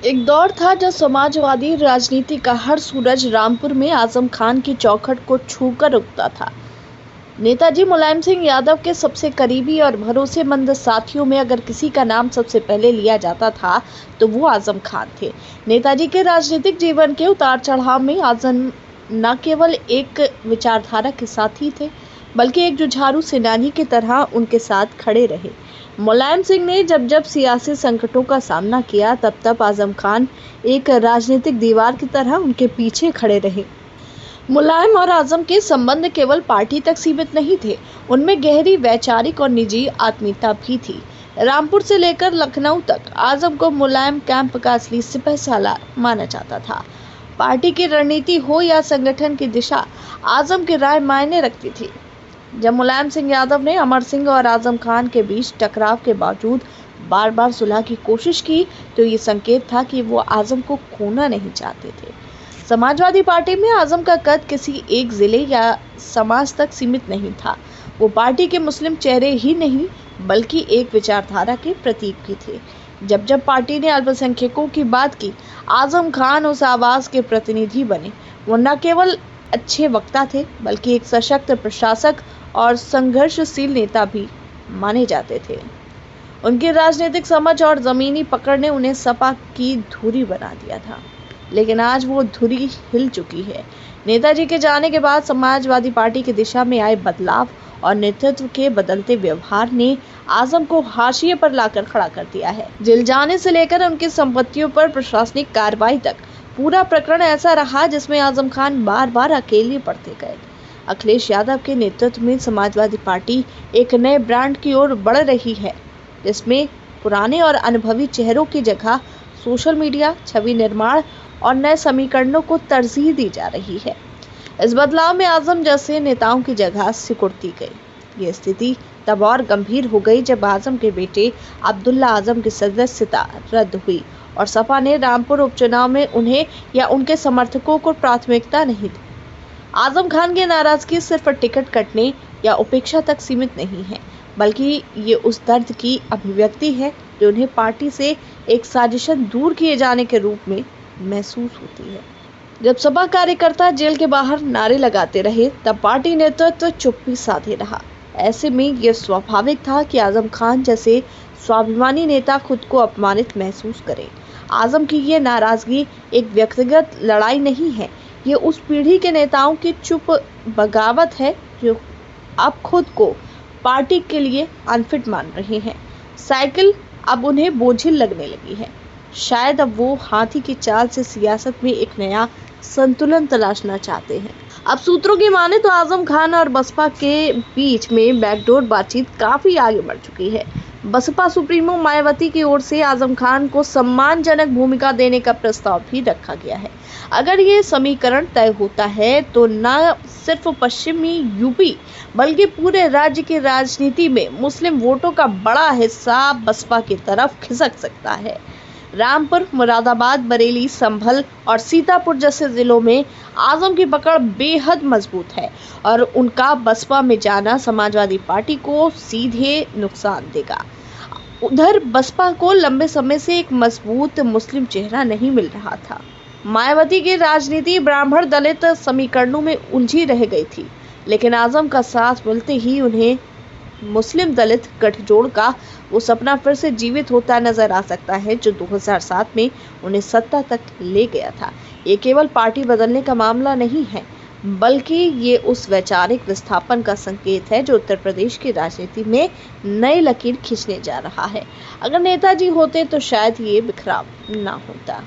एक दौर था जब समाजवादी राजनीति का हर सूरज रामपुर में आजम खान की चौखट को छूकर उगता था। नेताजी मुलायम सिंह यादव के सबसे करीबी और भरोसेमंद साथियों में अगर किसी का नाम सबसे पहले लिया जाता था तो वो आजम खान थे। नेताजी के राजनीतिक जीवन के उतार चढ़ाव में आजम न केवल एक विचारधारा के साथी थे बल्कि एक जुझारू सेनानी की तरह उनके साथ खड़े रहे। मुलायम सिंह ने जब जब सियासी संकटों का सामना किया तब तब आजम खान एक राजनीतिक दीवार की तरह उनके पीछे खड़े रहे। मुलायम और आजम के संबंध केवल पार्टी तक सीमित नहीं थे, उनमें गहरी वैचारिक और निजी आत्मीयता भी थी। रामपुर से लेकर लखनऊ तक आजम को मुलायम कैंप का असली सिपहसालार माना जाता था। पार्टी की रणनीति हो या संगठन की दिशा, आजम की राय मायने रखती थी। जब मुलायम सिंह यादव ने अमर सिंह और आजम खान के बीच टकराव के बावजूद बार बार सुलह की कोशिश की तो ये संकेत था कि वो आजम को खोना नहीं चाहते थे। समाजवादी पार्टी में आजम का कद किसी एक जिले या समाज तक सीमित नहीं था। वो पार्टी के मुस्लिम चेहरे ही नहीं बल्कि एक विचारधारा के प्रतीक भी थे। जब जब पार्टी ने अल्पसंख्यकों की बात की, आजम खान उस आवाज के प्रतिनिधि बने। वो न केवल अच्छे वक्ता थे बल्कि एक सशक्त प्रशासक और संघर्षशील नेता भी माने जाते थे। उनकी राजनीतिक समझ और जमीनी पकड़ ने उन्हें सपा की धुरी बना दिया था, लेकिन आज वो धुरी हिल चुकी है। नेताजी के जाने के बाद समाजवादी पार्टी की दिशा में आए बदलाव और नेतृत्व के बदलते व्यवहार ने आजम को हाशिए पर लाकर खड़ा कर दिया है। जेल जाने से लेकर उनकी संपत्तियों पर प्रशासनिक कार्रवाई तक पूरा प्रकरण ऐसा रहा जिसमें आजम खान बार बार अकेले पड़ते गए। अखिलेश यादव के नेतृत्व में समाजवादी पार्टी एक नए ब्रांड की ओर बढ़ रही है, जिसमें पुराने और अनुभवी चेहरों की जगह सोशल मीडिया, छवि निर्माण और नए समीकरणों को तरजीह दी जा रही है। इस बदलाव में आजम जैसे नेताओं की जगह सिकुड़ती गई। ये स्थिति तब और गंभीर हो गई जब आजम के बेटे अब्दुल्ला आजम की सदस्यता रद्द हुई और सपा ने रामपुर उपचुनाव में उन्हें या उनके समर्थकों को प्राथमिकता नहीं दी। आजम खान की नाराजगी सिर्फ टिकट कटने या उपेक्षा तक सीमित नहीं है, बल्कि ये उस दर्द की अभिव्यक्ति है जो उन्हें पार्टी से एक साजिशन दूर किए जाने के रूप में महसूस होती है। जब सपा कार्यकर्ता जेल के बाहर नारे लगाते रहे तब पार्टी नेतृत्व चुप्पी साधे रहा। ऐसे में यह स्वाभाविक था कि आजम खान जैसे स्वाभिमानी नेता खुद को अपमानित महसूस करे। आजम की ये नाराजगी एक व्यक्तिगत लड़ाई नहीं है, ये उस पीढ़ी के नेताओं की चुप बगावत है जो अब खुद को पार्टी के लिए अनफिट मान रहे हैं। साइकिल अब उन्हें बोझिल लगने लगी है। शायद अब वो हाथी की चाल से सियासत में एक नया संतुलन तलाशना चाहते हैं। अब सूत्रों की माने तो आजम खान और बसपा के बीच में बैकडोर बातचीत काफी आगे बढ़ चुकी है। बसपा सुप्रीमो मायावती की ओर से आजम खान को सम्मानजनक भूमिका देने का प्रस्ताव भी रखा गया है। अगर ये समीकरण तय होता है तो न सिर्फ पश्चिमी यूपी बल्कि पूरे राज्य की राजनीति में मुस्लिम वोटों का बड़ा हिस्सा बसपा की तरफ खिसक सकता है। रामपुर, मुरादाबाद, बरेली, संभल और सीतापुर जैसे जिलों में आजम की पकड़ बेहद मजबूत है और उनका बसपा में जाना समाजवादी पार्टी को सीधे नुकसान देगा। उधर बसपा को लंबे समय से एक मजबूत मुस्लिम चेहरा नहीं मिल रहा था। मायावती की राजनीति ब्राह्मण दलित समीकरणों में उलझी रह गई थी, लेकिन आजम का साथ मिलते ही उन्हें मुस्लिम दलित गठजोड़ का वो सपना फिर से जीवित होता नजर आ सकता है जो 2007 में उन्हें सत्ता तक ले गया था। ये केवल पार्टी बदलने का मामला नहीं है, बल्कि ये उस वैचारिक विस्थापन का संकेत है जो उत्तर प्रदेश की राजनीति में नई लकीर खींचने जा रहा है। अगर नेताजी होते तो शायद ये बिखराव ना होता।